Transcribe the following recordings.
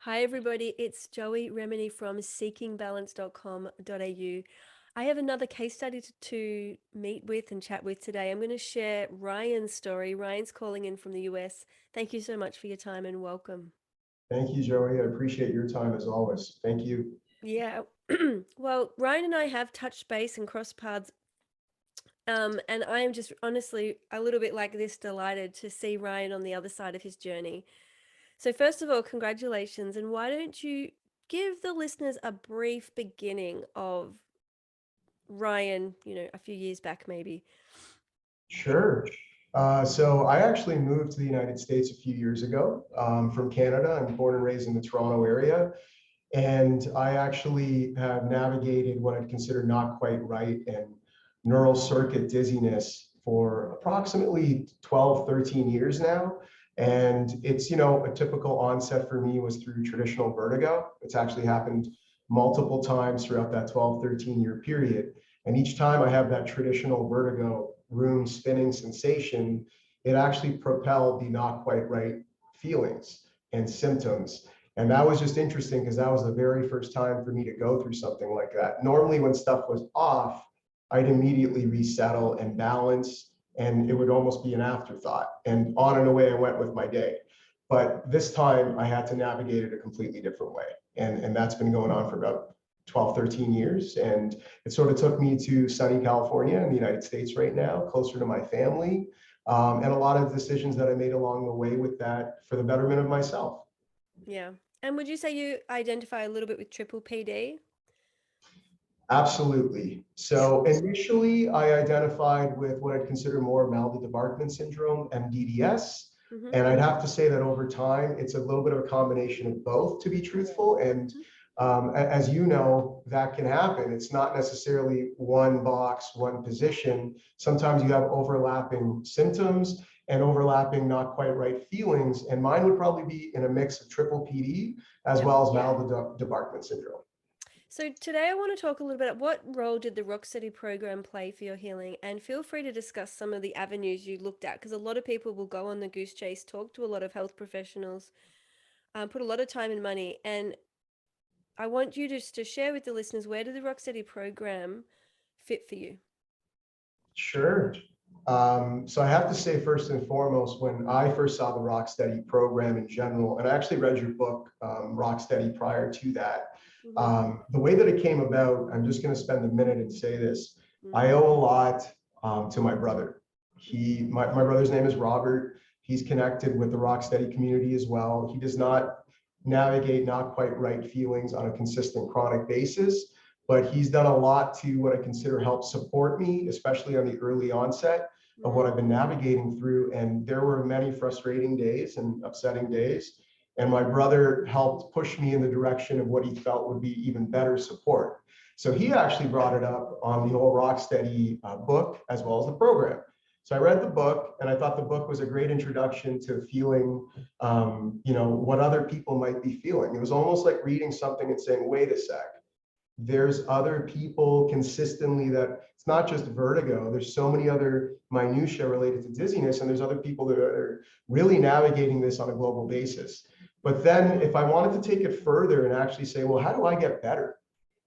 Hi, everybody. It's Joey Remenyi from seekingbalance.com.au. I have another case study to meet with and chat with today. I'm going to share Ryan's story. Ryan's calling in from the US. Thank you so much for your time and welcome. Thank you, Joey. I appreciate your time as always. Thank you. Yeah. Well, Ryan and I have touched base and crossed paths. And I am just honestly a little bit like this delighted to see Ryan on the other side of his journey. So, first of all, congratulations. And why don't you give the listeners a brief beginning of Ryan, a few years back, maybe? Sure. So I actually moved to the United States a few years ago from Canada. I'm born and raised in the Toronto area. And I actually have navigated what I'd consider not quite right and neural circuit dizziness for approximately 12, 13 years now. And it's, a typical onset for me was through traditional vertigo. It's actually happened multiple times throughout that 12, 13-year period. And each time I have that traditional vertigo room spinning sensation, it actually propelled the not quite right feelings and symptoms. And that was just interesting because that was the very first time for me to go through something like that. Normally, when stuff was off, I'd immediately resettle and balance, and it would almost be an afterthought. And on and away I went with my day. But this time I had to navigate it a completely different way. And that's been going on for about 12, 13 years. And it sort of took me to sunny California in the United States right now, closer to my family, and a lot of decisions that I made along the way with that for the betterment of myself. Yeah. And would you say you identify a little bit with triple PD? Absolutely. So initially, I identified with what I'd consider more Debarkman syndrome, MdDS. Mm-hmm. And I'd have to say that over time, it's a little bit of a combination of both, to be truthful. And as you know, that can happen. It's not necessarily one box, one position. Sometimes you have overlapping symptoms and overlapping not quite right feelings. And mine would probably be in a mix of triple PD as Yep. well as Debarkman syndrome. So today I want to talk a little bit about what role did the Rocksteady program play for your healing, and feel free to discuss some of the avenues you looked at, because a lot of people will go on the goose chase, talk to a lot of health professionals, put a lot of time and money, and I want you just to share with the listeners, where did the Rocksteady program fit for you? Sure. So I have to say, first and foremost, when I first saw the Rocksteady program in general, and I actually read your book, Rocksteady, prior to that, Mm-hmm. the way that it came about, I'm just going to spend a minute and say this. I Mm-hmm. owe a lot to my brother. My brother's name is Robert. He's connected with the Rocksteady community as well. He does not navigate not quite right feelings on a consistent chronic basis, but he's done a lot to what I consider help support me, especially on the early onset of what I've been navigating through. And there were many frustrating days and upsetting days. And my brother helped push me in the direction of what he felt would be even better support. So he actually brought it up on the whole Rocksteady book as well as the program. So I read the book, and I thought the book was a great introduction to feeling, what other people might be feeling. It was almost like reading something and saying, wait a sec, there's other people consistently that it's not just vertigo. There's so many other minutiae related to dizziness, and there's other people that are really navigating this on a global basis. But then if I wanted to take it further and actually say, well, how do I get better?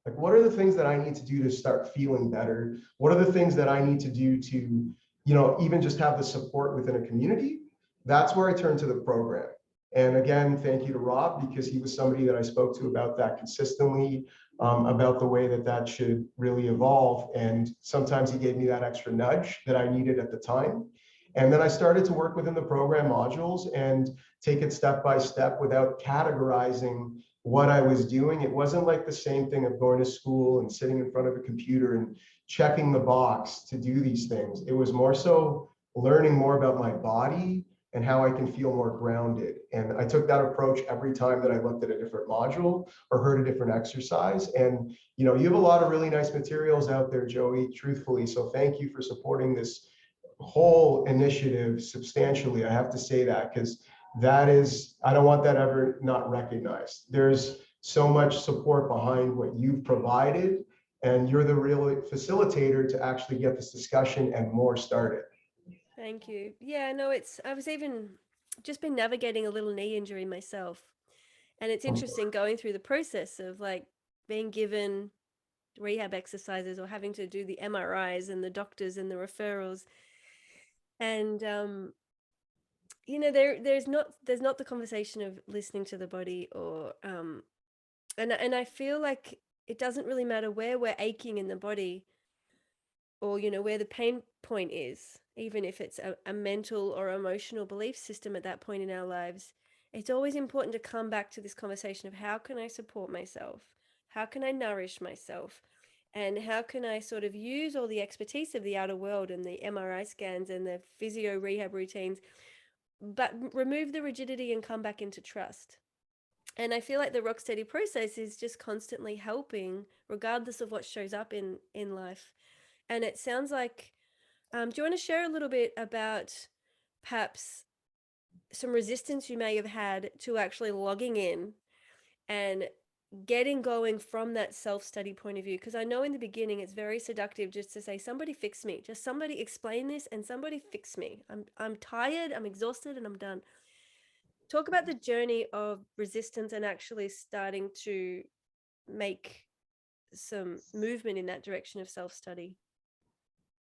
Like, what are the things that I need to do to start feeling better? What are the things that I need to do to, even just have the support within a community? That's where I turned to the program. And again, thank you to Rob, because he was somebody that I spoke to about that consistently, about the way that that should really evolve. And sometimes he gave me that extra nudge that I needed at the time. And then I started to work within the program modules and take it step by step without categorizing what I was doing. It wasn't like the same thing of going to school and sitting in front of a computer and checking the box to do these things. It was more so learning more about my body and how I can feel more grounded. And I took that approach every time that I looked at a different module or heard a different exercise. And you have a lot of really nice materials out there, Joey, truthfully. So thank you for supporting this whole initiative substantially. I have to say that, because that is, I don't want that ever not recognized. There's so much support behind what you've provided, and you're the real facilitator to actually get this discussion and more started. Thank you. Yeah, no, I was even just been navigating a little knee injury myself. And it's interesting going through the process of like being given rehab exercises or having to do the MRIs and the doctors and the referrals. And you know, there's not the conversation of listening to the body, or and I feel like it doesn't really matter where we're aching in the body, or you know, where the pain point is, even if it's a mental or emotional belief system at that point in our lives. It's always important to come back to this conversation of how can I support myself, how can I nourish myself, and how can I sort of use all the expertise of the outer world and the MRI scans and the physio rehab routines, but remove the rigidity and come back into trust. And I feel like the rock steady process is just constantly helping regardless of what shows up in life. And it sounds like, do you want to share a little bit about perhaps some resistance you may have had to actually logging in and getting going from that self-study point of view? Because I know in the beginning it's very seductive just to say, somebody fix me, just somebody explain this and somebody fix me. I'm tired, I'm exhausted, and I'm done. Talk about the journey of resistance and actually starting to make some movement in that direction of self-study.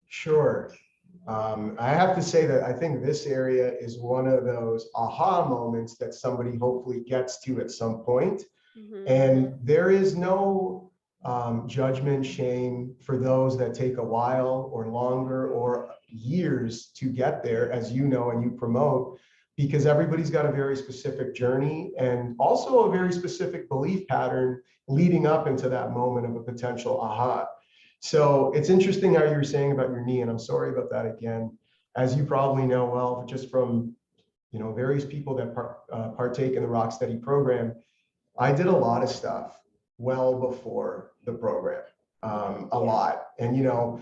Sure. I have to say that I think this area is one of those aha moments that somebody hopefully gets to at some point. And there is no judgment, shame for those that take a while or longer or years to get there, as you know and you promote, because everybody's got a very specific journey and also a very specific belief pattern leading up into that moment of a potential aha. So it's interesting how you were saying about your knee, and I'm sorry about that again. As you probably know well, just from various people that partake in the Rocksteady program, I did a lot of stuff well before the program, a lot. And,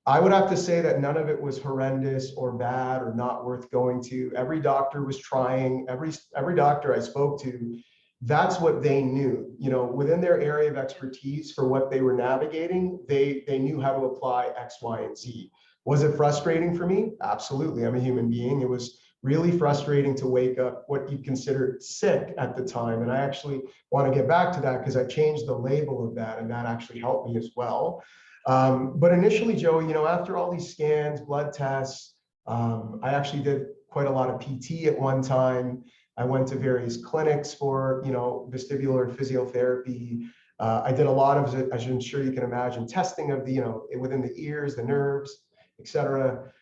I would have to say that none of it was horrendous or bad or not worth going to. Every doctor was trying, every doctor I spoke to, that's what they knew, within their area of expertise for what they were navigating, they knew how to apply X, Y, and Z. Was it frustrating for me? Absolutely. I'm a human being. It was really frustrating to wake up what you considered sick at the time. And I actually want to get back to that because I changed the label of that, and that actually helped me as well. But initially, Joey, after all these scans, blood tests, I actually did quite a lot of PT at one time. I went to various clinics for, vestibular physiotherapy. I did a lot of, as I'm sure you can imagine, testing of the, within the ears, the nerves, etc.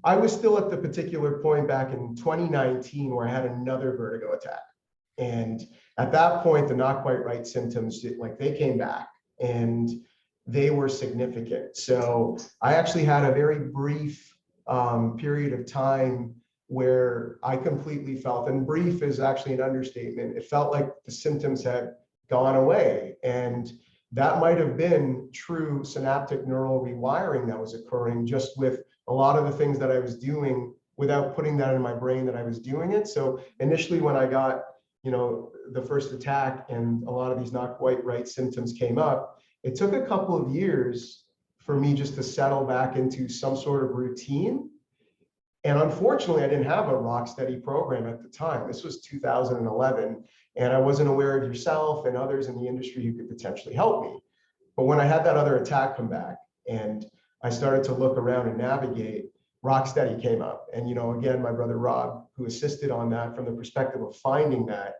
I was still at the particular point back in 2019 where I had another vertigo attack. And at that point, the not quite right symptoms, they came back and they were significant. So I actually had a very brief period of time where I completely felt, and brief is actually an understatement, it felt like the symptoms had gone away. And that might have been true synaptic neural rewiring that was occurring just with a lot of the things that I was doing without putting that in my brain that I was doing it. So initially when I got, the first attack and a lot of these not quite right symptoms came up, it took a couple of years for me just to settle back into some sort of routine. And unfortunately, I didn't have a Rocksteady program at the time. This was 2011, and I wasn't aware of yourself and others in the industry who could potentially help me. But when I had that other attack come back and I started to look around and navigate, Rocksteady came up. And, again, my brother Rob, who assisted on that from the perspective of finding that.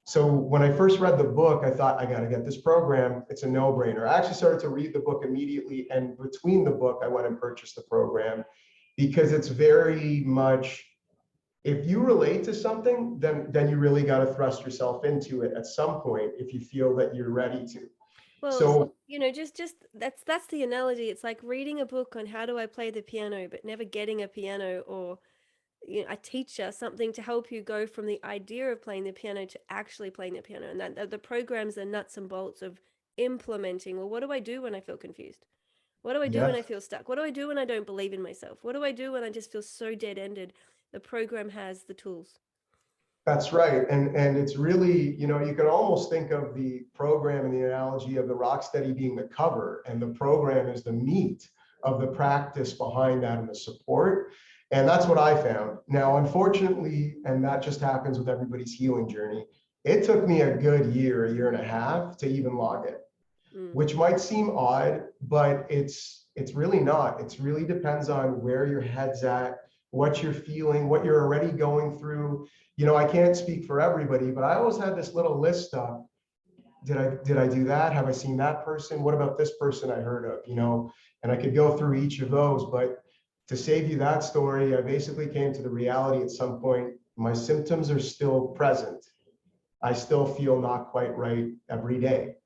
So when I first read the book, I thought, I got to get this program. It's a no-brainer. I actually started to read the book immediately. And between the book, I went and purchased the program because it's very much, if you relate to something, then you really got to thrust yourself into it at some point if you feel that you're ready to. Well, So, just that's the analogy. It's like reading a book on how do I play the piano, but never getting a piano or a teacher, something to help you go from the idea of playing the piano to actually playing the piano. And that the programs are nuts and bolts of implementing. Well, what do I do when I feel confused? What do I do when I yes. feel stuck? What do I do when I don't believe in myself? What do I do when I just feel so dead-ended? The program has the tools. That's right. And it's really, you can almost think of the program and the analogy of the Rocksteady being the cover, and the program is the meat of the practice behind that and the support. And that's what I found. Now, unfortunately, and that just happens with everybody's healing journey, It took me a good year, a year and a half to even log in, Mm. which might seem odd, but it's really not. It really depends on where your head's at, what you're feeling, what you're already going through. You know, I can't speak for everybody, but I always had this little list of, did I do that? Have I seen that person? What about this person I heard of? You know, and I could go through each of those, but to save you that story, I basically came to the reality at some point, my symptoms are still present. I still feel not quite right every day.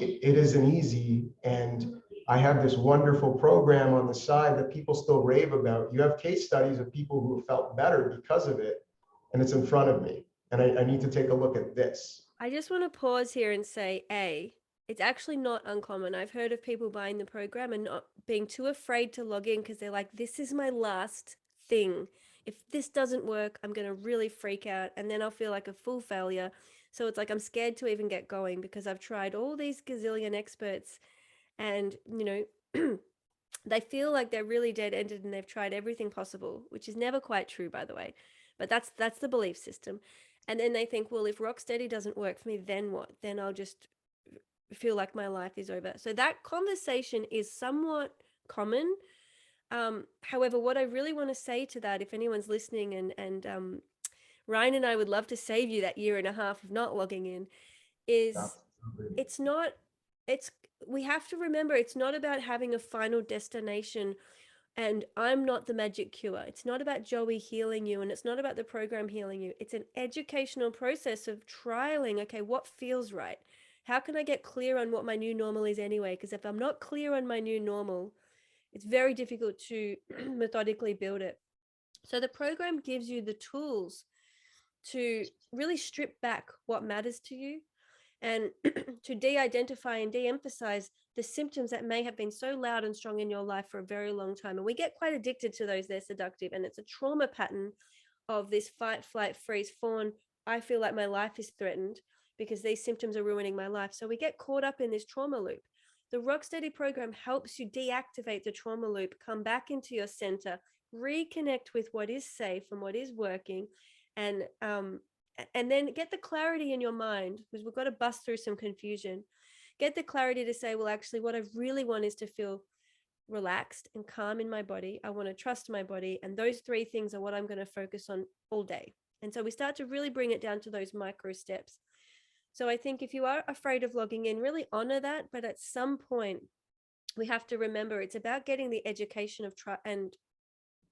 It isn't easy. And I have this wonderful program on the side that people still rave about. You have case studies of people who have felt better because of it, and it's in front of me. And I need to take a look at this. I just want to pause here and say, it's actually not uncommon. I've heard of people buying the program and not being too afraid to log in because they're like, this is my last thing. If this doesn't work, I'm going to really freak out and then I'll feel like a full failure. So it's like I'm scared to even get going because I've tried all these gazillion experts and, they feel like they're really dead-ended and they've tried everything possible, which is never quite true, by the way. But that's the belief system. And then they think, well, if Rocksteady doesn't work for me, then what? Then I'll just feel like my life is over. So that conversation is somewhat common. However, what I really want to say to that, if anyone's listening, and Ryan and I would love to save you that year and a half of not logging in, is Absolutely. it's not, it's, we have to remember it's not about having a final destination and I'm not the magic cure. It's not about Joey healing you and it's not about the program healing you. It's an educational process of trialing, okay, what feels right? How can I get clear on what my new normal is anyway? Because if I'm not clear on my new normal, it's very difficult to methodically build it. So the program gives you the tools to really strip back what matters to you and to de-identify and de-emphasize the symptoms that may have been so loud and strong in your life for a very long time. And we get quite addicted to those. They're seductive, and it's a trauma pattern of this fight, flight, freeze, fawn. I feel like my life is threatened because these symptoms are ruining my life. So we get caught up in this trauma loop. The Rocksteady program helps you deactivate the trauma loop, come back into your center, reconnect with what is safe and what is working, and then get the clarity in your mind, because we've got to bust through some confusion. Get the clarity to say, well, actually, what I really want is to feel relaxed and calm in my body. I want to trust my body. And those three things are what I'm going to focus on all day. And so we start to really bring it down to those micro steps. So I think if you are afraid of logging in, really honor that. But at some point, we have to remember it's about getting the education of and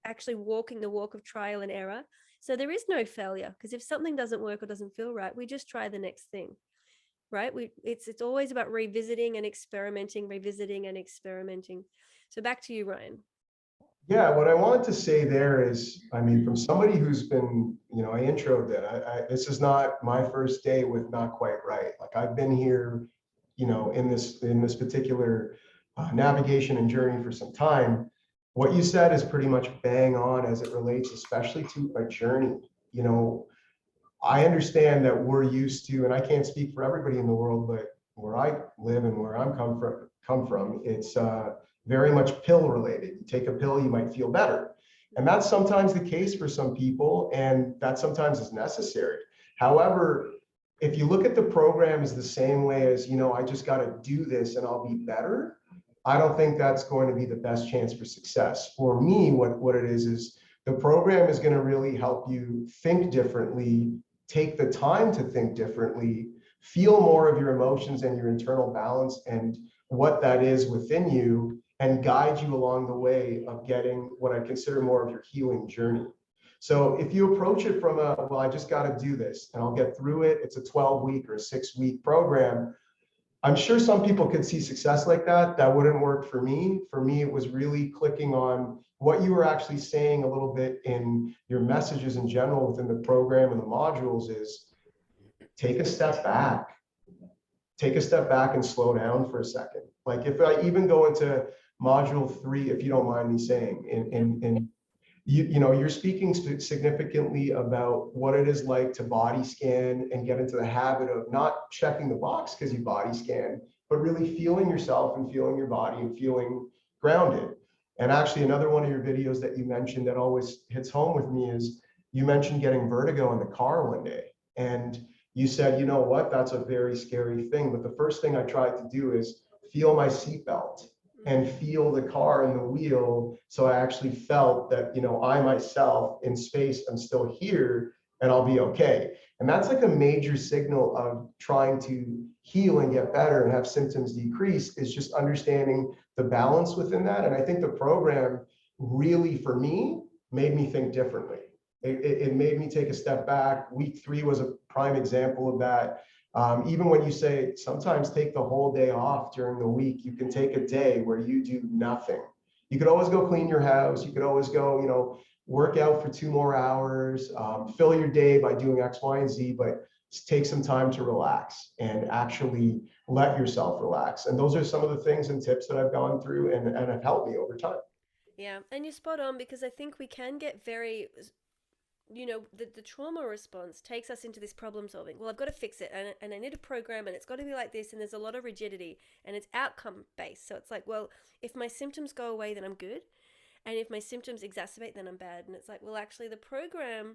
actually walking the walk of trial and error. So there is no failure, because if something doesn't work or doesn't feel right, we just try the next thing, right? It's always about revisiting and experimenting, revisiting and experimenting. So back to you, Ryan. Yeah, what I wanted to say there is, I mean, from somebody who's been, you know, I introed that. This is not my first day with not quite right. Like I've been here, you know, in this particular navigation and journey for some time. What you said is pretty much bang on as it relates, especially to a journey. You know, I understand that we're used to, and I can't speak for everybody in the world, but where I live and where I'm come from, it's very much pill related. You take a pill, you might feel better. And that's sometimes the case for some people, and that sometimes is necessary. However, if you look at the program as the same way as, you know, I just got to do this and I'll be better, I don't think that's going to be the best chance for success. For me, what it is the program is going to really help you think differently, take the time to think differently, feel more of your emotions and your internal balance and what that is within you, and guide you along the way of getting what I consider more of your healing journey. So if you approach it from a, well, I just got to do this and I'll get through it, it's a 12-week or a 6-week program. I'm sure some people could see success like that. That wouldn't work for me. For me, it was really clicking on what you were actually saying a little bit in your messages in general within the program and the modules is take a step back. Take a step back and slow down for a second. Like if I even go into module 3, if you don't mind me saying, in you know, you're speaking significantly about what it is like to body scan and get into the habit of not checking the box because you body scan, but really feeling yourself and feeling your body and feeling grounded. And actually, another one of your videos that you mentioned that always hits home with me is you mentioned getting vertigo in the car one day. And You said, you know what, that's a very scary thing. But the first thing I tried to do is feel my seatbelt and feel the car and the wheel. So I actually felt that, I myself in space, I'm still here and I'll be okay. And that's like a major signal of trying to heal and get better and have symptoms decrease, is just understanding the balance within that. And I think the program really, for me, made me think differently. It made me take a step back. Week 3 was a prime example of that. Even when you say sometimes take the whole day off during the week, you can take a day where you do nothing. You could always go clean your house. You could always go, work out for 2 more hours, fill your day by doing X, Y, and Z, but take some time to relax and actually let yourself relax. And those are some of the things and tips that I've gone through and have helped me over time. Yeah, and you're spot on, because I think we can get very, the trauma response takes us into this problem solving. Well, I've got to fix it, and I need a program, and it's got to be like this, and there's a lot of rigidity, and it's outcome based. So it's like, well, if my symptoms go away, then I'm good. And if my symptoms exacerbate, then I'm bad. And it's like, well, actually, the program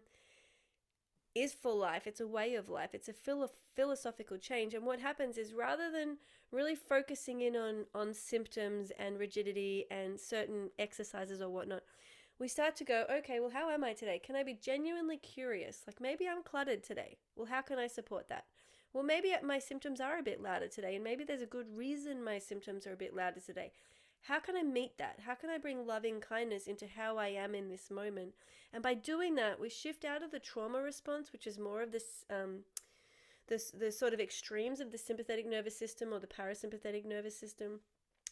is for life. It's a way of life. It's a philosophical change. And what happens is, rather than really focusing in on symptoms and rigidity and certain exercises or whatnot, we start to go, okay, well, how am I today? Can I be genuinely curious? Like, maybe I'm cluttered today. Well, how can I support that? Well, maybe my symptoms are a bit louder today, and maybe there's a good reason my symptoms are a bit louder today. How can I meet that? How can I bring loving kindness into how I am in this moment? And by doing that, we shift out of the trauma response, which is more of the sort of extremes of the sympathetic nervous system or the parasympathetic nervous system.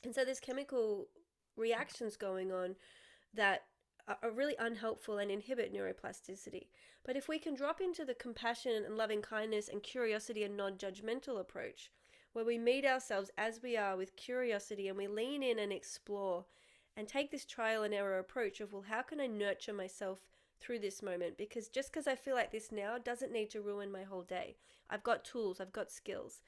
And so there's chemical reactions going on that are really unhelpful and inhibit neuroplasticity. But if we can drop into the compassion and loving kindness and curiosity and non-judgmental approach, where we meet ourselves as we are with curiosity, and we lean in and explore and take this trial and error approach of, well, how can I nurture myself through this moment? Because just because I feel like this now doesn't need to ruin my whole day. I've got tools, I've got skills.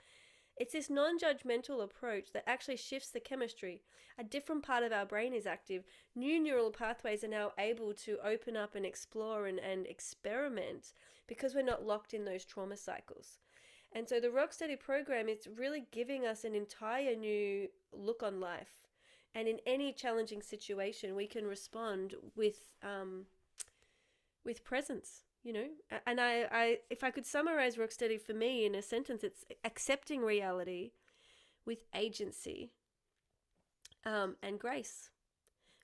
It's this non-judgmental approach that actually shifts the chemistry. A different part of our brain is active. New neural pathways are now able to open up and explore and experiment, because we're not locked in those trauma cycles. And so the Rocksteady program is really giving us an entire new look on life. And in any challenging situation, we can respond with presence, And I if I could summarize Rocksteady for me in a sentence, it's accepting reality with agency and grace.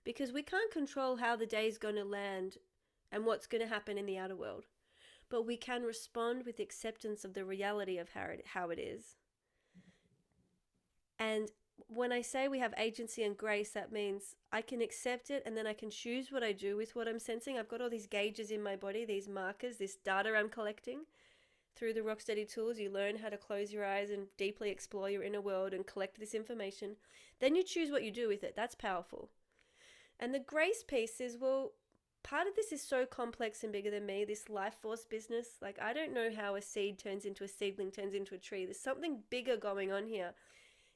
Because we can't control how the day is going to land and what's going to happen in the outer world. But we can respond with acceptance of the reality of how it is. And when I say we have agency and grace, that means I can accept it, and then I can choose what I do with what I'm sensing. I've got all these gauges in my body, these markers, this data I'm collecting. Through the Rocksteady tools, you learn how to close your eyes and deeply explore your inner world and collect this information. Then you choose what you do with it. That's powerful. And the grace piece is, well, part of this is so complex and bigger than me, this life force business. Like, I don't know how a seed turns into a seedling, turns into a tree. There's something bigger going on here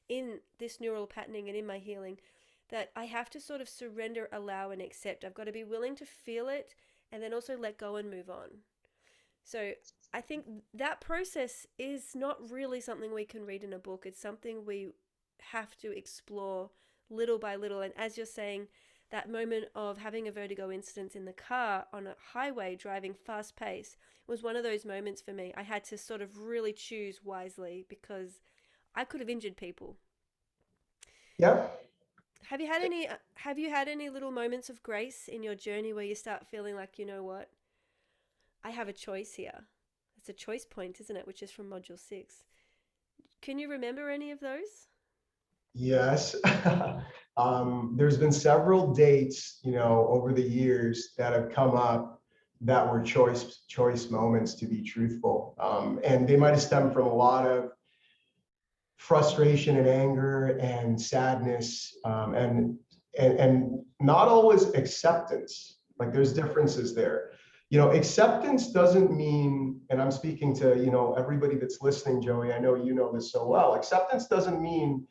in this neural patterning and in my healing, that I have to sort of surrender, allow, and accept. I've got to be willing to feel it, and then also let go and move on. So I think that process is not really something we can read in a book. It's something we have to explore little by little. And as you're saying, that moment of having a vertigo incident in the car on a highway driving fast pace was one of those moments for me. I had to sort of really choose wisely, because I could have injured people. Yeah. Have you had any little moments of grace in your journey where you start feeling like, you know what? I have a choice here. It's a choice point, isn't it? Which is from module 6. Can you remember any of those? Yes. There's been several dates, over the years that have come up that were choice moments, to be truthful. And they might have stemmed from a lot of frustration and anger and sadness, and not always acceptance. Like, there's differences there. Acceptance doesn't mean, and I'm speaking to, everybody that's listening, Joey, I know you know this so well. Acceptance doesn't mean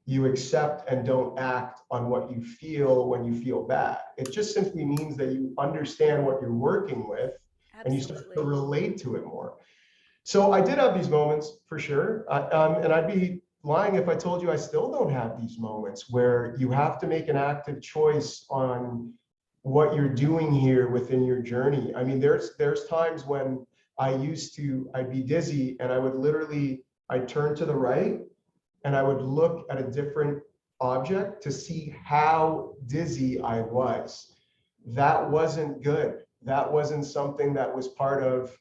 you accept and don't act on what you feel when you feel bad. It just simply means that you understand what you're working with. Absolutely. And you start to relate to it more. So I did have these moments for sure. And I'd be lying if I told you I still don't have these moments where you have to make an active choice on what you're doing here within your journey. I mean, there's times when I'd be dizzy and I would literally, I'd turn to the right and I would look at a different object to see how dizzy I was. That wasn't good. That wasn't something that was part of,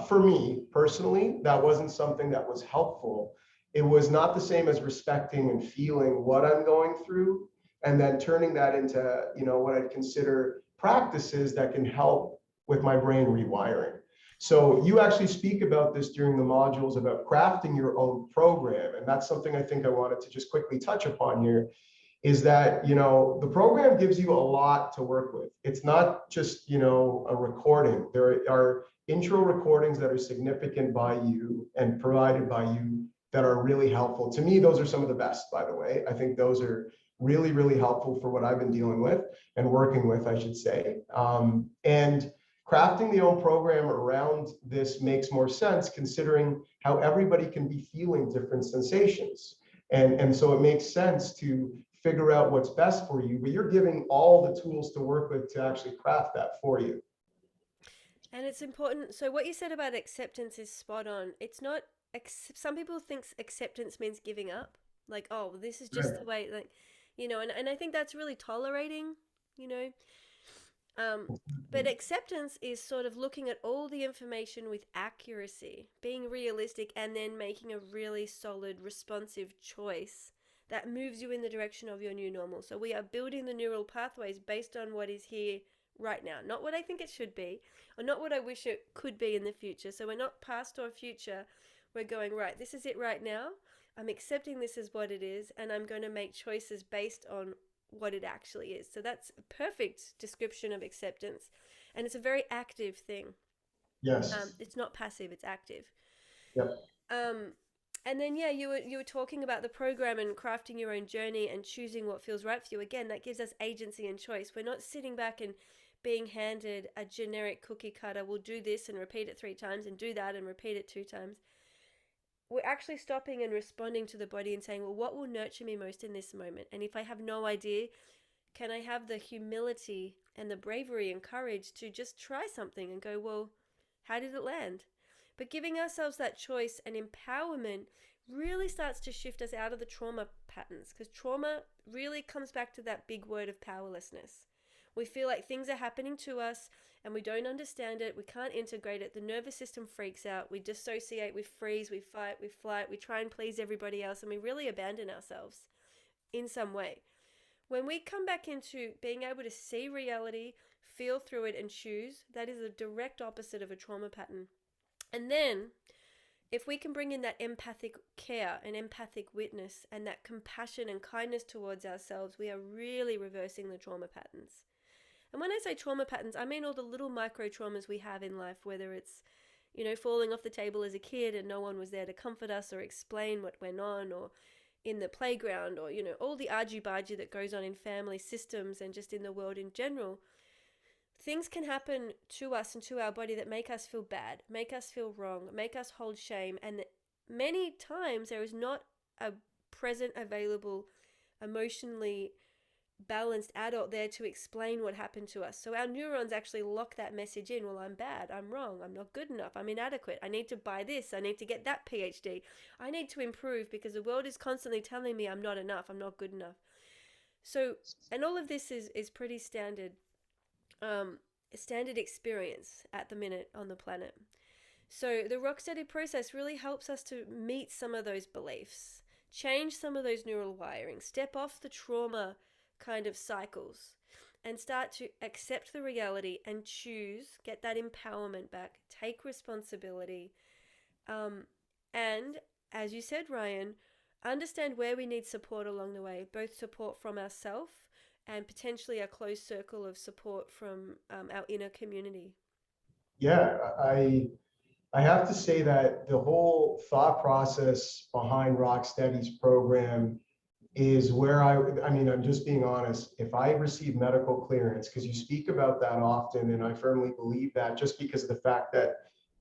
for me personally, that wasn't something that was helpful. It was not the same as respecting and feeling what I'm going through and then turning that into, what I'd consider practices that can help with my brain rewiring. So you actually speak about this during the modules about crafting your own program. And that's something I think I wanted to just quickly touch upon here is that, the program gives you a lot to work with. It's not just, a recording. There are intro recordings that are significant by you and provided by you that are really helpful. To me, those are some of the best, by the way. I think those are really, really helpful for what I've been dealing with and working with, I should say. And crafting the own program around this makes more sense considering how everybody can be feeling different sensations. And so it makes sense to figure out what's best for you, but you're giving all the tools to work with to actually craft that for you. And it's important. So what you said about acceptance is spot on. It's not. Some people think acceptance means giving up. Like, oh, this is just the Right. way. Like, and I think that's really tolerating. You know, Um, but acceptance is sort of looking at all the information with accuracy, being realistic, and then making a really solid, responsive choice that moves you in the direction of your new normal. So we are building the neural pathways based on what is here right now, not what I think it should be, or not what I wish it could be in the future. So we're not past or future. We're going, right, this is it right now. I'm accepting this as what it is, and I'm going to make choices based on what it actually is. So that's a perfect description of acceptance. And it's a very active thing. Yes. It's not passive, it's active. Yep. Um, and then yeah, you were talking about the program and crafting your own journey and choosing what feels right for you. Again, that gives us agency and choice. We're not sitting back and being handed a generic cookie cutter. We'll do this and repeat it 3 times and do that and repeat it 2 times. We're actually stopping and responding to the body and saying, well, what will nurture me most in this moment? And if I have no idea, can I have the humility and the bravery and courage to just try something and go, well, how did it land? But giving ourselves that choice and empowerment really starts to shift us out of the trauma patterns, because trauma really comes back to that big word of powerlessness. We feel like things are happening to us and we don't understand it. We can't integrate it. The nervous system freaks out. We dissociate, we freeze, we fight, we flight, we try and please everybody else, and we really abandon ourselves in some way. When we come back into being able to see reality, feel through it, and choose, that is a direct opposite of a trauma pattern. And then, if we can bring in that empathic care and empathic witness and that compassion and kindness towards ourselves, we are really reversing the trauma patterns. And when I say trauma patterns, I mean all the little micro traumas we have in life, whether it's, falling off the table as a kid and no one was there to comfort us or explain what went on, or in the playground, or, all the argy-bargy that goes on in family systems and just in the world in general. Things can happen to us and to our body that make us feel bad, make us feel wrong, make us hold shame. And many times there is not a present, available, emotionally balanced adult there to explain what happened to us. So our neurons actually lock that message in. Well, I'm bad, I'm wrong, I'm not good enough, I'm inadequate, I need to buy this, I need to get that PhD, I need to improve because the world is constantly telling me I'm not enough, I'm not good enough. So, and all of this is pretty standard experience at the minute on the planet. So the Rocksteady process really helps us to meet some of those beliefs, change some of those neural wiring, step off the trauma kind of cycles, and start to accept the reality and choose, get that empowerment back, take responsibility, and as you said, Ryan, understand where we need support along the way, both support from ourselves and potentially a close circle of support from our inner community. Yeah, I have to say that the whole thought process behind Rocksteady's program is where I mean, I'm just being honest, if I receive medical clearance, because you speak about that often, and I firmly believe that just because of the fact that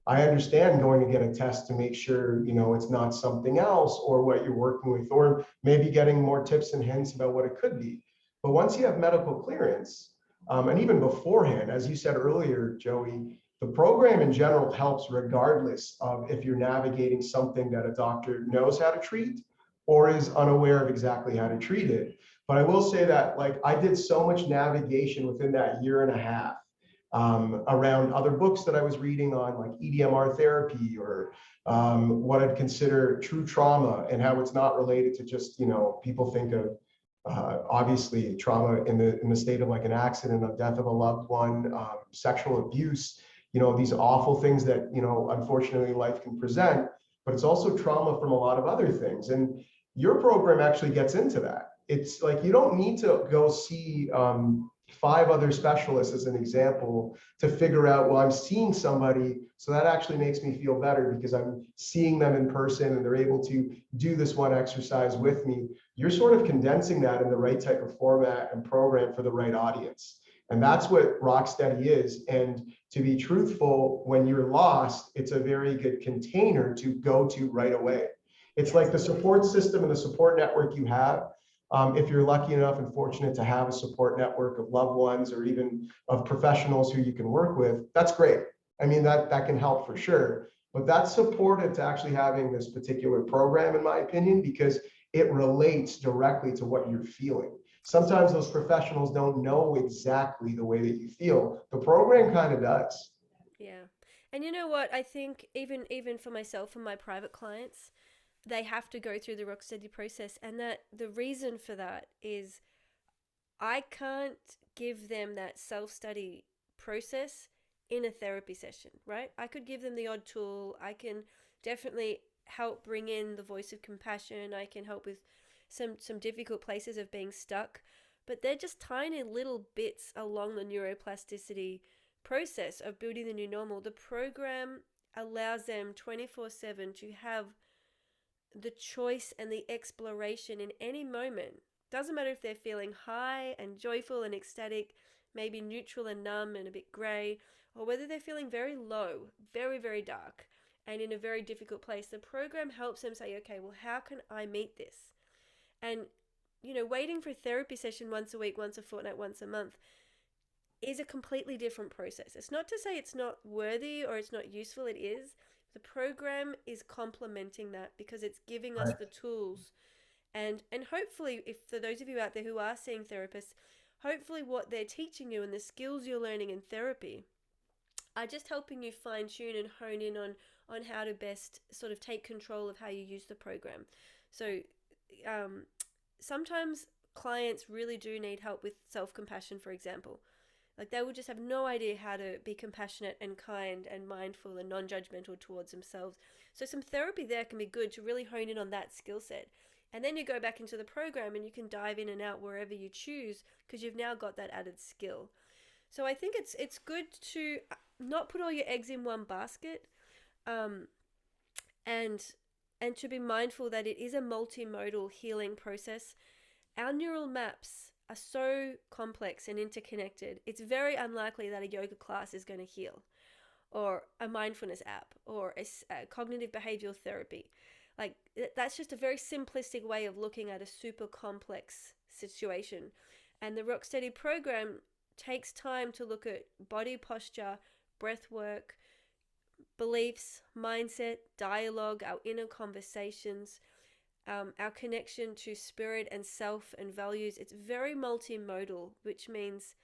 I understand going to get a test to make sure, it's not something else or what you're working with, or maybe getting more tips and hints about what it could be. But once you have medical clearance, and even beforehand, as you said earlier, Joey, the program in general helps regardless of if you're navigating something that a doctor knows how to treat or is unaware of exactly how to treat it. But I will say that, like, I did so much navigation within that year and a half, around other books that I was reading on, like EDMR therapy, or what I'd consider true trauma, and how it's not related to just, people think of obviously trauma in the state of like an accident, a death of a loved one, sexual abuse, these awful things that, unfortunately life can present, but it's also trauma from a lot of other things. And your program actually gets into that. It's like, you don't need to go see 5 other specialists, as an example, to figure out, well, I'm seeing somebody, so that actually makes me feel better because I'm seeing them in person and they're able to do this one exercise with me. You're sort of condensing that in the right type of format and program for the right audience. And that's what Rocksteady is. And to be truthful, when you're lost, it's a very good container to go to right away. It's like the support system and the support network you have. If you're lucky enough and fortunate to have a support network of loved ones or even of professionals who you can work with, that's great. I mean, that can help for sure. But that's supported to actually having this particular program, in my opinion, because it relates directly to what you're feeling. Sometimes those professionals don't know exactly the way that you feel. The program kind of does. Yeah. And you know what? I think even for myself and my private clients, they have to go through the Rocksteady process, and that the reason for that is I can't give them that self-study process in a therapy session, right? I could give them the odd tool. I can definitely help bring in the voice of compassion. I can help with some difficult places of being stuck, but they're just tiny little bits along the neuroplasticity process of building the new normal. The program allows them 24/7 to have the choice and the exploration in any moment. Doesn't matter if they're feeling high and joyful and ecstatic, maybe neutral and numb and a bit grey, or whether they're feeling very low, very, very dark, and in a very difficult place. The program helps them say, okay, well, how can I meet this? And, waiting for a therapy session once a week, once a fortnight, once a month is a completely different process. It's not to say it's not worthy or it's not useful, it is. The program is complementing that because it's giving us the tools, and hopefully, if for those of you out there who are seeing therapists, hopefully what they're teaching you and the skills you're learning in therapy are just helping you fine tune and hone in on how to best sort of take control of how you use the program. So sometimes clients really do need help with self-compassion, for example. Like, they will just have no idea how to be compassionate and kind and mindful and non-judgmental towards themselves. So some therapy there can be good to really hone in on that skill set. And then you go back into the program and you can dive in and out wherever you choose because you've now got that added skill. So I think it's good to not put all your eggs in one basket, and to be mindful that it is a multimodal healing process. Our neural maps are so complex and interconnected. It's very unlikely that a yoga class is going to heal, or a mindfulness app, or a cognitive behavioral therapy. Like, that's just a very simplistic way of looking at a super complex situation. And the Rocksteady program takes time to look at body posture, breath work, beliefs, mindset, dialogue, our inner conversations, our connection to spirit and self and values. It's very multimodal, which means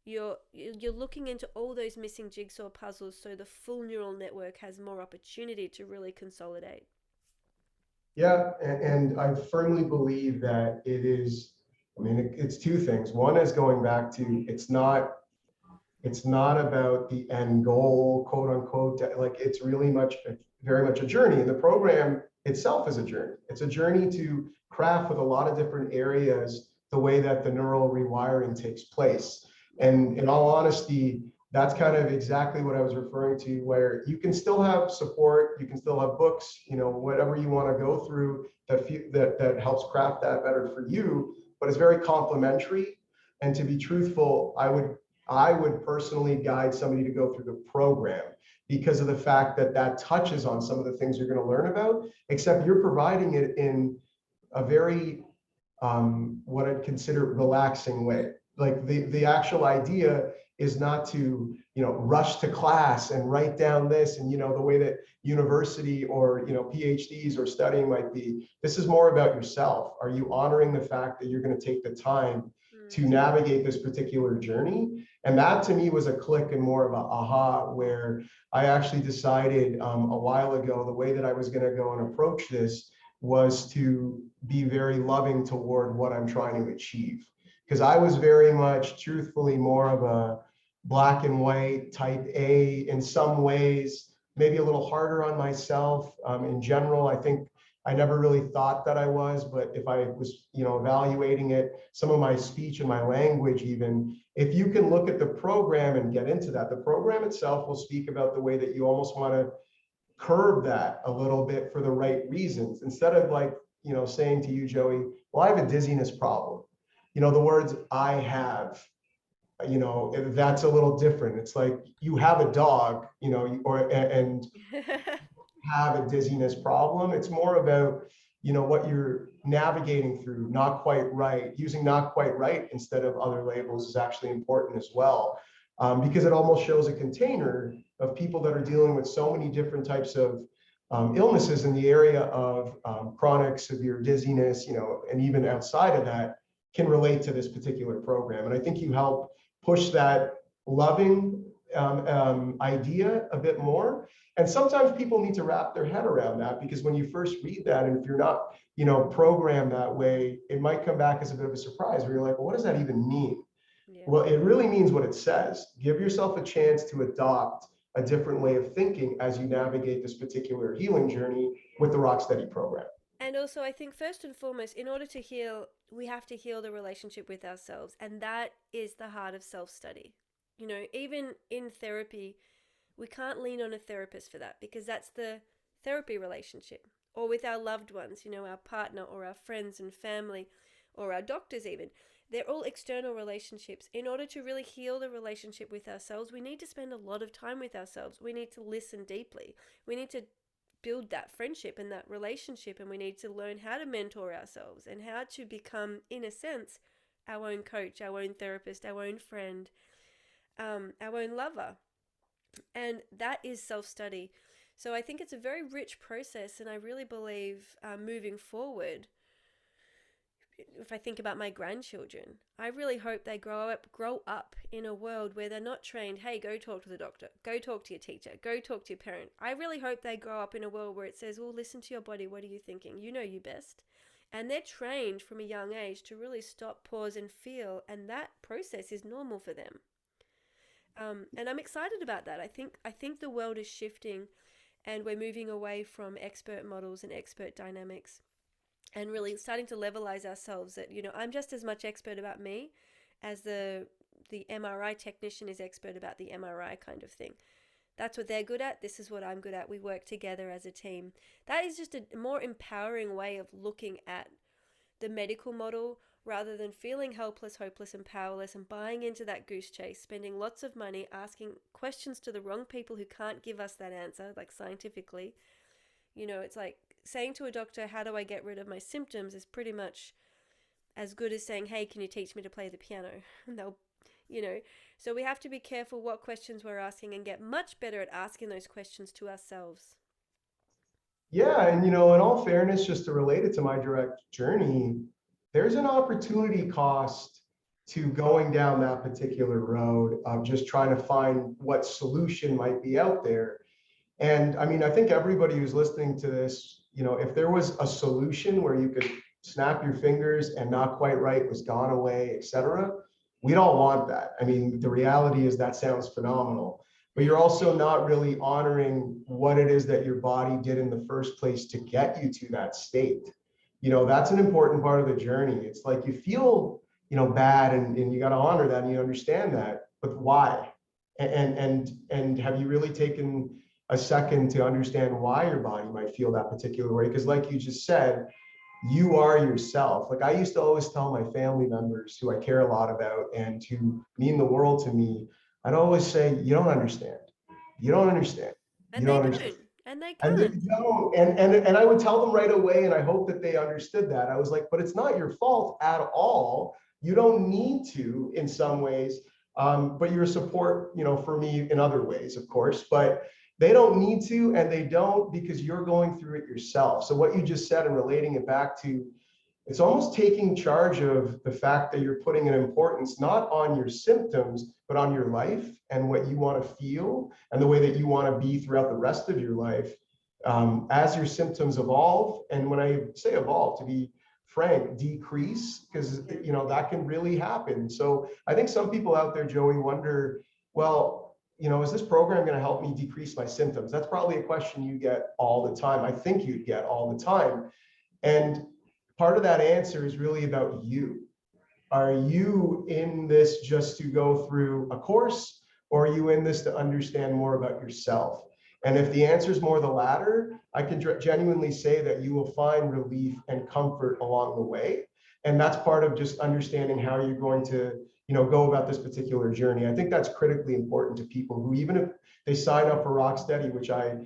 you're looking into all those missing jigsaw puzzles so the full neural network has more opportunity to really consolidate. Yeah, and I firmly believe that it is, I mean, it's 2 things. One is going back to, it's not about the end goal, quote unquote. Like, it's really very much a journey. And the program itself is a journey. It's a journey to craft with a lot of different areas the way that the neural rewiring takes place. And in all honesty, that's kind of exactly what I was referring to, where you can still have support, you can still have books, whatever you want to go through that helps craft that better for you, but it's very complementary. And to be truthful, I would personally guide somebody to go through the program because of the fact that that touches on some of the things you're going to learn about, except you're providing it in a very what I'd consider relaxing way. Like the actual idea is not to, rush to class and write down this and, the way that university or, PhDs or studying might be. This is more about yourself. Are you honoring the fact that you're going to take the time to navigate this particular journey? And that to me was a click and more of a aha, where I actually decided a while ago, the way that I was going to go and approach this was to be very loving toward what I'm trying to achieve. Because I was very much, truthfully, more of a black and white type A in some ways, maybe a little harder on myself. In general, I think I never really thought that I was, but if I was, evaluating it, some of my speech and my language, even, if you can look at the program and get into that, the program itself will speak about the way that you almost want to curb that a little bit for the right reasons. Instead of like, saying to you, Joey, well, I have a dizziness problem. The words I have, that's a little different. It's like you have a dog, and have a dizziness problem. It's more about, what you're navigating through, not quite right. Using not quite right instead of other labels is actually important as well, because it almost shows a container of people that are dealing with so many different types of illnesses in the area of chronic severe dizziness, and even outside of that can relate to this particular program. And I think you help push that loving idea a bit more. And sometimes people need to wrap their head around that, because when you first read that, and if you're not, programmed that way, it might come back as a bit of a surprise where you're like, well, what does that even mean? Yeah. Well, it really means what it says. Give yourself a chance to adopt a different way of thinking as you navigate this particular healing journey with the Rocksteady program. And also, I think first and foremost, in order to heal, we have to heal the relationship with ourselves. And that is the heart of self-study. Even in therapy, we can't lean on a therapist for that, because that's the therapy relationship. Or with our loved ones, our partner or our friends and family or our doctors even. They're all external relationships. In order to really heal the relationship with ourselves, we need to spend a lot of time with ourselves. We need to listen deeply. We need to build that friendship and that relationship, and we need to learn how to mentor ourselves and how to become, in a sense, our own coach, our own therapist, our own friend, our own lover. And that is self-study. So I think it's a very rich process, and I really believe moving forward, if I think about my grandchildren, I really hope they grow up in a world where they're not trained, hey, go talk to the doctor, go talk to your teacher, go talk to your parent. I really hope they grow up in a world where it says, well, listen to your body. What are you thinking? You know you best. And they're trained from a young age to really stop, pause, and feel. And that process is normal for them. And I'm excited about that. I think the world is shifting, and we're moving away from expert models and expert dynamics, and really starting to levelize ourselves. That I'm just as much expert about me as the MRI technician is expert about the MRI kind of thing. That's what they're good at. This is what I'm good at. We work together as a team. That is just a more empowering way of looking at the medical model, rather than feeling helpless, hopeless, and powerless and buying into that goose chase, spending lots of money asking questions to the wrong people who can't give us that answer, like scientifically. It's like saying to a doctor, how do I get rid of my symptoms, is pretty much as good as saying, hey, can you teach me to play the piano? And they'll, so we have to be careful what questions we're asking and get much better at asking those questions to ourselves. Yeah, and in all fairness, just to relate it to my direct journey, there's an opportunity cost to going down that particular road of just trying to find what solution might be out there. And I mean, I think everybody who's listening to this, if there was a solution where you could snap your fingers and not quite right was gone away, etc., we'd all want that. I mean, the reality is that sounds phenomenal, but you're also not really honoring what it is that your body did in the first place to get you to that state. That's an important part of the journey. It's like you feel, bad, and you got to honor that, and you understand that, but why? And have you really taken a second to understand why your body might feel that particular way? Because like you just said, you are yourself. Like I used to always tell my family members who I care a lot about and who mean the world to me, I'd always say, you don't understand. You don't understand. You And don't they understand. don't. And they And they can't. don't. And I would tell them right away, and I hope that they understood that. I was like, but it's not your fault at all. You don't need to in some ways, but you're a support, for me in other ways, of course. But they don't need to, and they don't because you're going through it yourself. So what you just said and relating it back to, it's almost taking charge of the fact that you're putting an importance not on your symptoms, but on your life and what you want to feel and the way that you want to be throughout the rest of your life as your symptoms evolve. And when I say evolve, to be frank, decrease, because that can really happen. So I think some people out there, Joey, wonder, well, is this program going to help me decrease my symptoms? That's probably a question you get all the time. I think you'd get all the time. And part of that answer is really about you. Are you in this just to go through a course, or are you in this to understand more about yourself? And if the answer is more the latter, I can genuinely say that you will find relief and comfort along the way. And that's part of just understanding how you're going to, go about this particular journey. I think that's critically important to people who, even if they sign up for Rocksteady, which I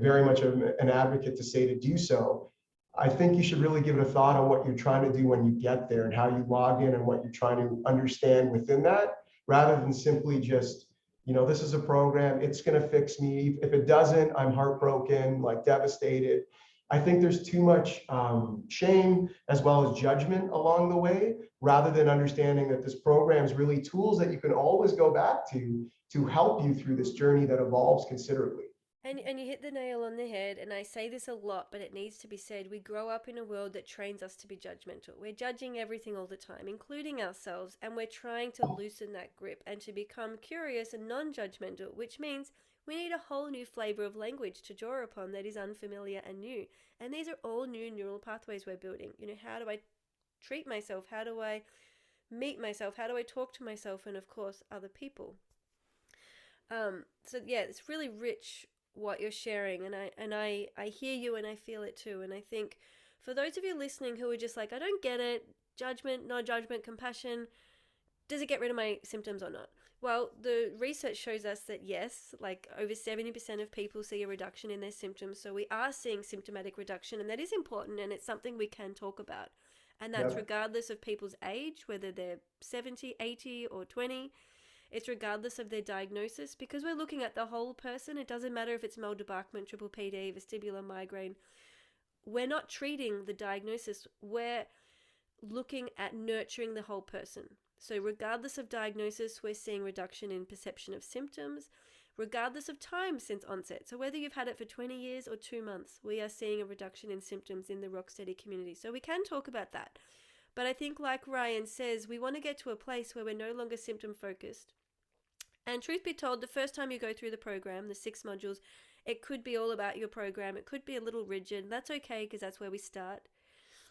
very much am an advocate to say to do so. I think you should really give it a thought on what you're trying to do when you get there and how you log in and what you're trying to understand within that, rather than simply just, this is a program, it's going to fix me. If it doesn't, I'm heartbroken, like devastated. I think there's too much shame as well as judgment along the way, rather than understanding that this program is really tools that you can always go back to help you through this journey that evolves considerably. And you hit the nail on the head, and I say this a lot, but it needs to be said. We grow up in a world that trains us to be judgmental. We're judging everything all the time, including ourselves, and we're trying to loosen that grip and to become curious and non-judgmental, which means we need a whole new flavor of language to draw upon that is unfamiliar and new. And these are all new neural pathways we're building. How do I treat myself? How do I meet myself? How do I talk to myself? And of course, other people. So yeah, it's really rich what you're sharing, and I hear you and I feel it too. And I think for those of you listening who are just like, I don't get it, judgment, no judgment, compassion, does it get rid of my symptoms or not? Well, the research shows us that yes, like over 70% of people see a reduction in their symptoms. So we are seeing symptomatic reduction, and that is important, and it's something we can talk about. And that's Yep. regardless of people's age, whether they're 70, 80, or 20. It's regardless of their diagnosis, because we're looking at the whole person. It doesn't matter if it's Multimodal, triple PD, vestibular migraine. We're not treating the diagnosis. We're looking at nurturing the whole person. So regardless of diagnosis, we're seeing reduction in perception of symptoms, regardless of time since onset. So whether you've had it for 20 years or 2 months, we are seeing a reduction in symptoms in the Rocksteady community. So we can talk about that. But I think, like Ryan says, we want to get to a place where we're no longer symptom focused. And truth be told, the first time you go through the program, the 6 modules, it could be all about your program. It could be a little rigid. That's okay, because that's where we start.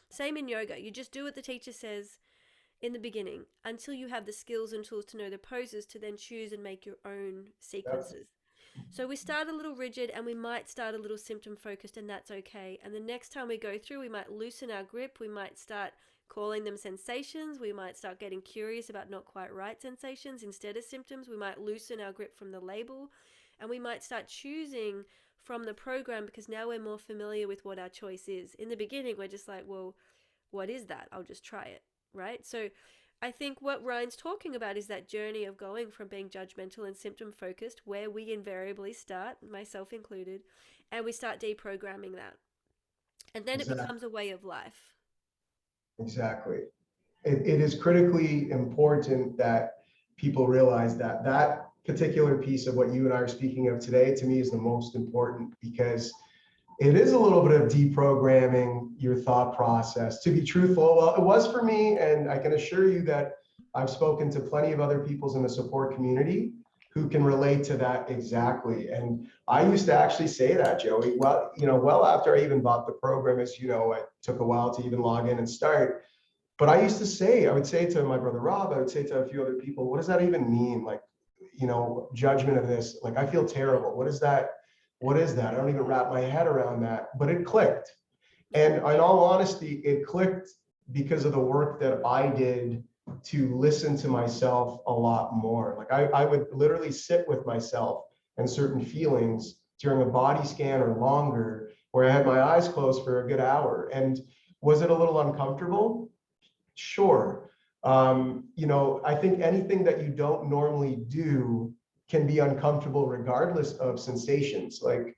Same in yoga. You just do what the teacher says in the beginning until you have the skills and tools to know the poses to then choose and make your own Yep. sequences. So we start a little rigid, and we might start a little symptom focused, and that's okay. And the next time we go through, we might loosen our grip. We might start calling them sensations. We might start getting curious about not quite right sensations instead of symptoms. We might loosen our grip from the label, and we might start choosing from the program, because now we're more familiar with what our choice is. In the beginning, we're just like, well, what is that? I'll just try it, right? So I think what Ryan's talking about is that journey of going from being judgmental and symptom focused, where we invariably start, myself included, and we start deprogramming that. And then it Exactly. becomes a way of life. Exactly. It is critically important that people realize that that particular piece of what you and I are speaking of today, to me, is the most important, because it is a little bit of deprogramming your thought process. To be truthful, well, it was for me, and I can assure you that I've spoken to plenty of other peoples in the support community who can relate to that exactly. And I used to actually say that, Joey. Well, well after I even bought the program, as you know, it took a while to even log in and start. But I used to say, I would say to my brother Rob, I would say to a few other people, what does that even mean? Like, judgment of this. Like, I feel terrible. What is that? What is that? I don't even wrap my head around that. But it clicked. And in all honesty, it clicked because of the work that I did to listen to myself a lot more. Like I would literally sit with myself and certain feelings during a body scan or longer, where I had my eyes closed for a good hour. And was it a little uncomfortable? Sure. I think anything that you don't normally do can be uncomfortable regardless of sensations. Like,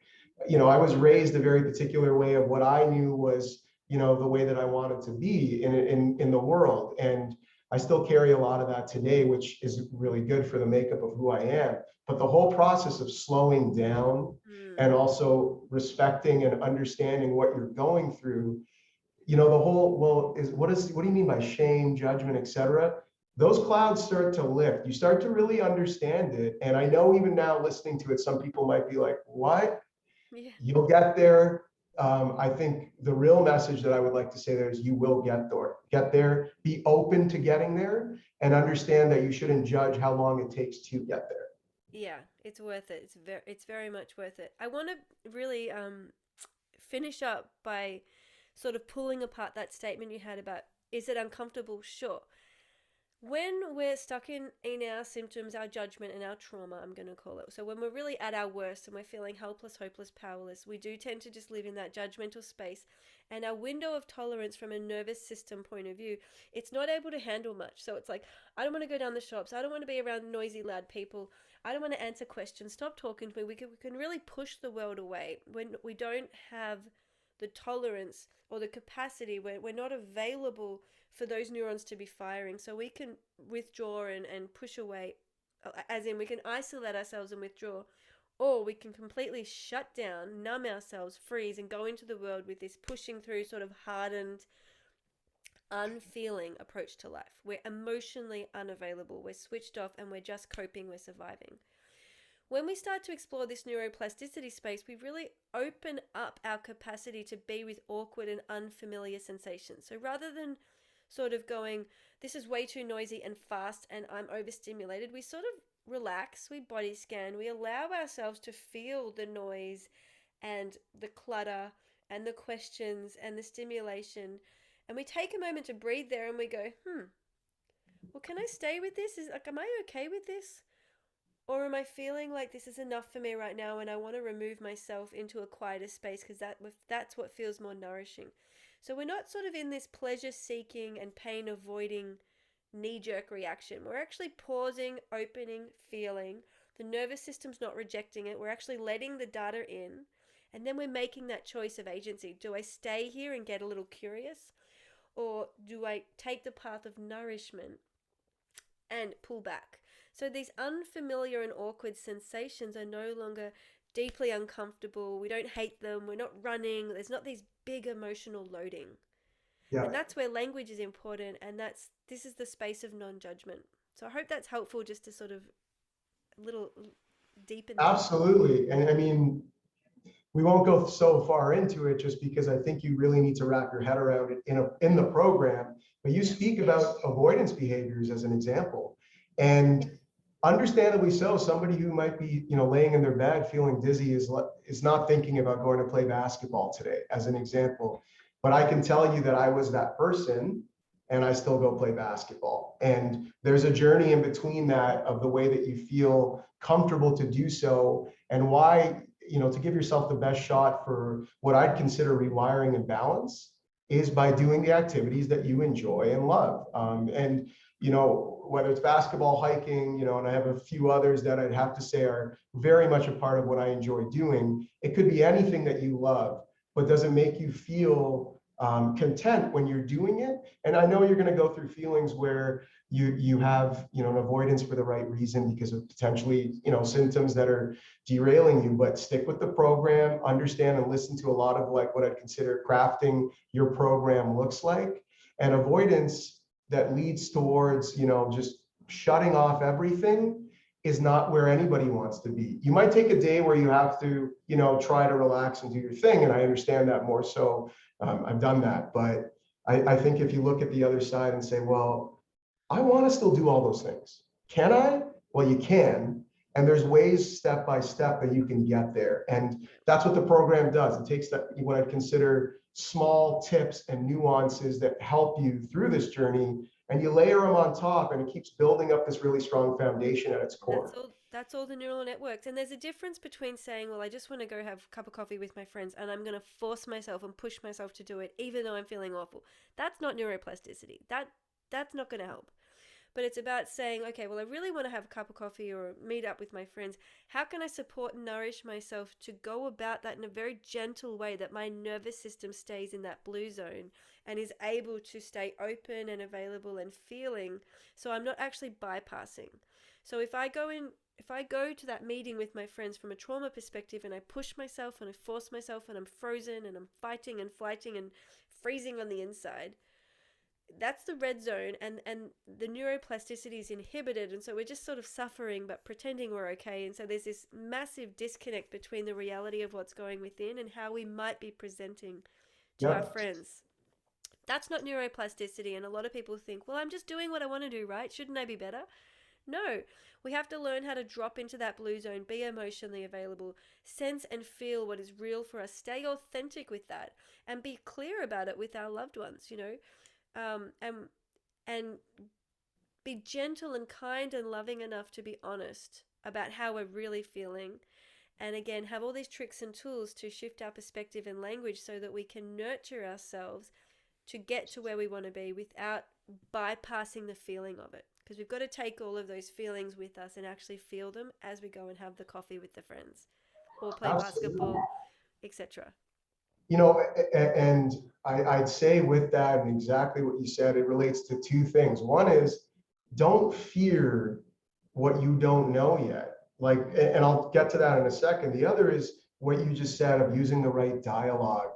I was raised a very particular way of what I knew was, the way that I wanted to be in the world. And I still carry a lot of that today, which is really good for the makeup of who I am. But the whole process of slowing down and also respecting and understanding what you're going through, the whole, well, what do you mean by shame, judgment, etc.? Those clouds start to lift. You start to really understand it. And I know even now listening to it, some people might be like, what? Yeah. You'll get there. I think the real message that I would like to say there is you will get there. Get there, be open to getting there, and understand that you shouldn't judge how long it takes to get there. Yeah, it's worth it. It's very much worth it. I want to really finish up by sort of pulling apart that statement you had about, is it uncomfortable? Sure. When we're stuck in our symptoms, our judgment, and our trauma, I'm going to call it. So when we're really at our worst and we're feeling helpless, hopeless, powerless, we do tend to just live in that judgmental space. And our window of tolerance from a nervous system point of view, it's not able to handle much. So it's like, I don't want to go down the shops. I don't want to be around noisy, loud people. I don't want to answer questions. Stop talking to me. We can really push the world away when we don't have the tolerance or the capacity, where we're not available for those neurons to be firing. So we can withdraw and push away, as in we can isolate ourselves and withdraw, or we can completely shut down, numb ourselves, freeze, and go into the world with this pushing through, sort of hardened, unfeeling approach to life. We're emotionally unavailable, we're switched off, and we're just coping, we're surviving. When we start to explore this neuroplasticity space, we really open up our capacity to be with awkward and unfamiliar sensations. So rather than sort of going, this is way too noisy and fast and I'm overstimulated, we sort of relax, we body scan, we allow ourselves to feel the noise and the clutter and the questions and the stimulation. And we take a moment to breathe there and we go, well, can I stay with this? Am I okay with this? Or am I feeling like this is enough for me right now and I want to remove myself into a quieter space because that's what feels more nourishing. So we're not sort of in this pleasure-seeking and pain-avoiding knee-jerk reaction. We're actually pausing, opening, feeling. The nervous system's not rejecting it. We're actually letting the data in. And then we're making that choice of agency. Do I stay here and get a little curious? Or do I take the path of nourishment and pull back? So these unfamiliar and awkward sensations are no longer deeply uncomfortable. We don't hate them. We're not running. There's not these big emotional loading. Yeah. And that's where language is important. And this is the space of non-judgment. So I hope that's helpful, just to sort of a little deepen that. Absolutely. And I mean, we won't go so far into it just because I think you really need to wrap your head around it in the program. But you speak about avoidance behaviors as an example. And understandably so, somebody who might be, laying in their bed feeling dizzy is not thinking about going to play basketball today, as an example. But I can tell you that I was that person and I still go play basketball. And there's a journey in between that of the way that you feel comfortable to do so, and why, to give yourself the best shot for what I'd consider rewiring and balance is by doing the activities that you enjoy and love. And whether it's basketball, hiking, and I have a few others that I'd have to say are very much a part of what I enjoy doing. It could be anything that you love, but does it make you feel content when you're doing it? And I know you're going to go through feelings where you have, an avoidance for the right reason because of potentially, symptoms that are derailing you, but stick with the program, understand and listen to a lot of like what I'd consider crafting your program looks like. And avoidance that leads towards, just shutting off everything is not where anybody wants to be. You might take a day where you have to, try to relax and do your thing. And I understand that more so. I've done that. But I think if you look at the other side and say, well, I want to still do all those things. Can I? Well, you can. And there's ways step by step that you can get there. And that's what the program does. It takes that, what I'd consider small tips and nuances that help you through this journey, and you layer them on top, and it keeps building up this really strong foundation at its core. That's all the neural networks. And there's a difference between saying, well, I just want to go have a cup of coffee with my friends and I'm going to force myself and push myself to do it even though I'm feeling awful. That's not neuroplasticity. That's not going to help. But it's about saying, okay, well, I really want to have a cup of coffee or meet up with my friends. How can I support and nourish myself to go about that in a very gentle way that my nervous system stays in that blue zone and is able to stay open and available and feeling, so I'm not actually bypassing. So if I go to that meeting with my friends from a trauma perspective and I push myself and I force myself and I'm frozen and I'm fighting and flighting and freezing on the inside, that's the red zone, and the neuroplasticity is inhibited, and so we're just sort of suffering but pretending we're okay. And so there's this massive disconnect between the reality of what's going within and how we might be presenting to our Yep. friends. That's not neuroplasticity. And a lot of people think, well, I'm just doing what I want to do, right? Shouldn't I be better? No, we have to learn how to drop into that blue zone, be emotionally available, sense and feel what is real for us, stay authentic with that, and be clear about it with our loved ones, um, and and be gentle and kind and loving enough to be honest about how we're really feeling. And again, have all these tricks and tools to shift our perspective and language so that we can nurture ourselves to get to where we want to be without bypassing the feeling of it. Because we've got to take all of those feelings with us and actually feel them as we go and have the coffee with the friends or play Absolutely. basketball, etc. And I'd say with that, and exactly what you said, it relates to two things. One is, don't fear what you don't know yet. Like, and I'll get to that in a second. The other is what you just said of using the right dialogue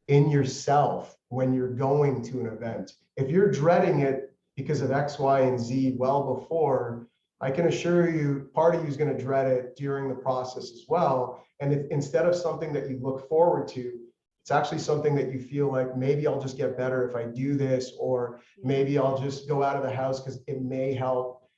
in yourself when you're going to an event. If you're dreading it because of X, Y, and Z well before, I can assure you, part of you is going to dread it during the process as well. And if, instead of something that you look forward to, it's actually something that you feel like, maybe I'll just get better if I do this, or Yeah. maybe I'll just go out of the house because it may help.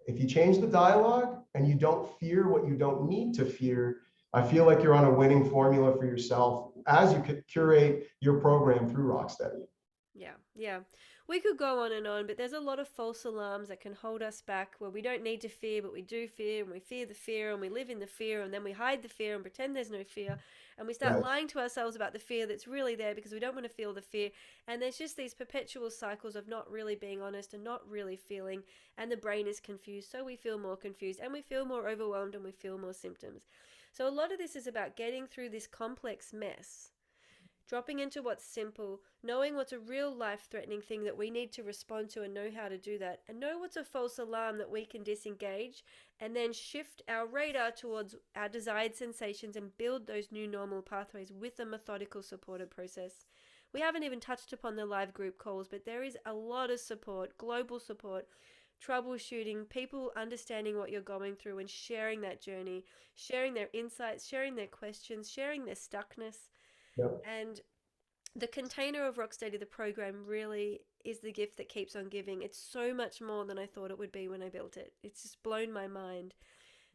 If you change the dialogue and you don't fear what you don't need to fear, I feel like you're on a winning formula for yourself as you could curate your program through Rocksteady. Yeah, yeah. We could go on, but there's a lot of false alarms that can hold us back where we don't need to fear, but we do fear, and we fear the fear, and we live in the fear, and then we hide the fear and pretend there's no fear, and we start Right. lying to ourselves about the fear that's really there because we don't want to feel the fear. And there's just these perpetual cycles of not really being honest and not really feeling, and the brain is confused, so we feel more confused, and we feel more overwhelmed, and we feel more symptoms. So a lot of this is about getting through this complex mess, dropping into what's simple, knowing what's a real life threatening thing that we need to respond to and know how to do that, and know what's a false alarm that we can disengage, and then shift our radar towards our desired sensations and build those new normal pathways with a methodical supported process. We haven't even touched upon the live group calls, but there is a lot of support, global support, troubleshooting, people understanding what you're going through and sharing that journey, sharing their insights, sharing their questions, sharing their stuckness. Yep. And the container of Rocksteady, the program, really is the gift that keeps on giving. It's so much more than I thought it would be when I built it. It's just blown my mind.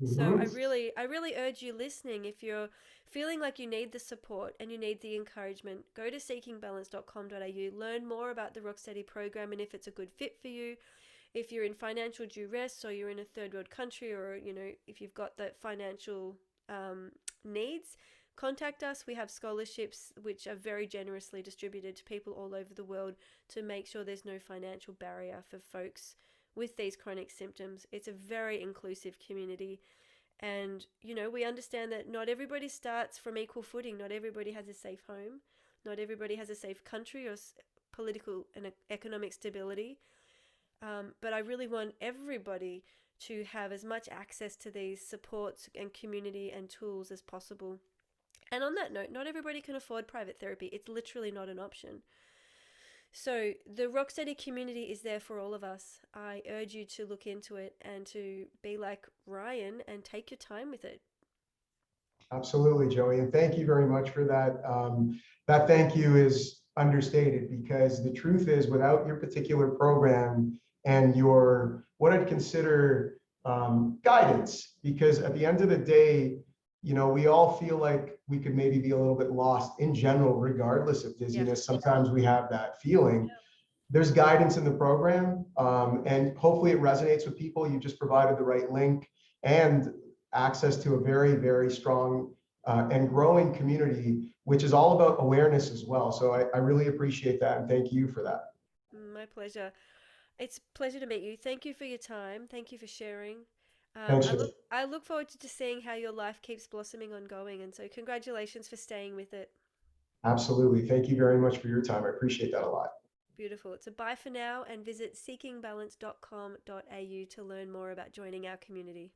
So Mhm. I really urge you listening, if you're feeling like you need the support and you need the encouragement, go to seekingbalance.com.au, learn more about the Rocksteady program and if it's a good fit for you. If you're in financial duress or you're in a third world country, or if you've got the financial needs, contact us. We have scholarships which are very generously distributed to people all over the world to make sure there's no financial barrier for folks with these chronic symptoms. It's a very inclusive community. And, we understand that not everybody starts from equal footing. Not everybody has a safe home. Not everybody has a safe country or political and economic stability. But I really want everybody to have as much access to these supports and community and tools as possible. And on that note, not everybody can afford private therapy. It's literally not an option. So the Rocksteady community is there for all of us. I urge you to look into it and to be like Ryan and take your time with it. Absolutely, Joey. And thank you very much for that. That thank you is understated, because the truth is, without your particular program and your, what I'd consider guidance, because at the end of the day, we all feel like we could maybe be a little bit lost in general, regardless of dizziness. Sometimes we have that feeling. There's guidance in the program, and hopefully it resonates with people. You just provided the right link and access to a very, very strong and growing community, which is all about awareness as well. So I really appreciate that, and thank you for that. My pleasure. It's a pleasure to meet you. Thank you for your time. Thank you for sharing. Thanks I for look I look forward to just seeing how your life keeps blossoming ongoing, and so congratulations for staying with it. Absolutely. Thank you very much for your time. I appreciate that a lot. Beautiful. It's a bye for now, and visit seekingbalance.com.au to learn more about joining our community.